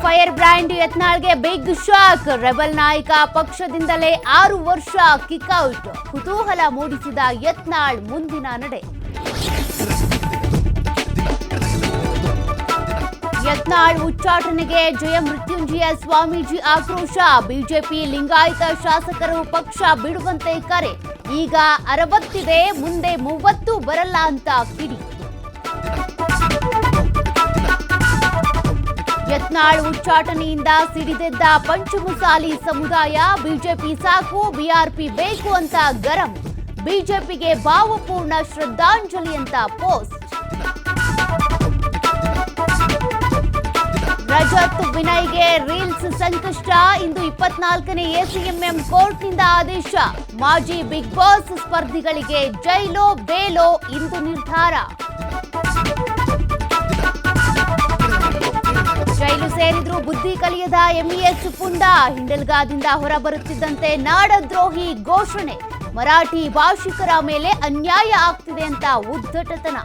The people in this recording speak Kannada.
ಫೈರ್ ಬ್ರ್ಯಾಂಡ್ ಯತ್ನಾಳ್ಗೆ ಬಿಗ್ ಶಾಕ್. ರೆಬಲ್ ನಾಯಕ ಪಕ್ಷದಿಂದಲೇ 6 ವರ್ಷ ಕಿಕ್ಔಟ್. ಕುತೂಹಲ ಮೂಡಿಸಿದ ಯತ್ನಾಳ್ ಮುಂದಿನ ನಡೆ. ಯತ್ನಾಳ್ ಉಚ್ಚಾಟನೆಗೆ ಜಯಮೃತ್ಯುಂಜಯ ಸ್ವಾಮೀಜಿ ಆಕ್ರೋಶ. ಬಿಜೆಪಿ ಲಿಂಗಾಯತ ಶಾಸಕರು ಪಕ್ಷ ಬಿಡುವಂತೆ ಕರೆ. ಈಗ 60 ಇದೆ, ಮುಂದೆ 30 ಬರಲ್ಲ ಅಂತ ಕಿಡಿ. ಯತ್ನಾಳ್ ಉಚ್ಚಾಟನೆಯಿಂದ ಸಿಡಿದೆದ್ದ ಪಂಚಮಸಾಲಿ ಸಮುದಾಯ. ಬಿಜೆಪಿ ಸಾಕು, ಬಿಆರ್ಪಿ ಬೇಕು ಅಂತ ಗರಂ. ಬಿಜೆಪಿಗೆ ಭಾವಪೂರ್ಣ ಶ್ರದ್ಧಾಂಜಲಿ ಅಂತ ಪೋಸ್ಟ್. ರಜತ್ ವಿನಯ್ಗೆ ರೀಲ್ಸ್ ಸಂಕಷ್ಟ. ಇಂದು 24ನೇ ಎಸಿಎಂಎಂ ಕೋರ್ಟ್ನಿಂದ ಆದೇಶ. ಮಾಜಿ ಬಿಗ್ ಬಾಸ್ ಸ್ಪರ್ಧಿಗಳಿಗೆ ಜೈಲೋ ಬೇಲೋ ಇಂದು ನಿರ್ಧಾರ. ಜೈಲು ಸೇರಿದ್ರು ಬುದ್ಧಿ ಕಲಿಯದ ಎಂಇಎಸ್ ಪುಂಡ. ಹಿಂಡಲ್ಗಾದಿಂದ ಹೊರಬರುತ್ತಿದ್ದಂತೆ ನಾಡದ್ರೋಹಿ ಘೋಷಣೆ. ಮರಾಠಿ ಭಾಷಿಕರ ಮೇಲೆ ಅನ್ಯಾಯ ಆಗ್ತಿದೆ ಅಂತ ಉದ್ದಟತನ.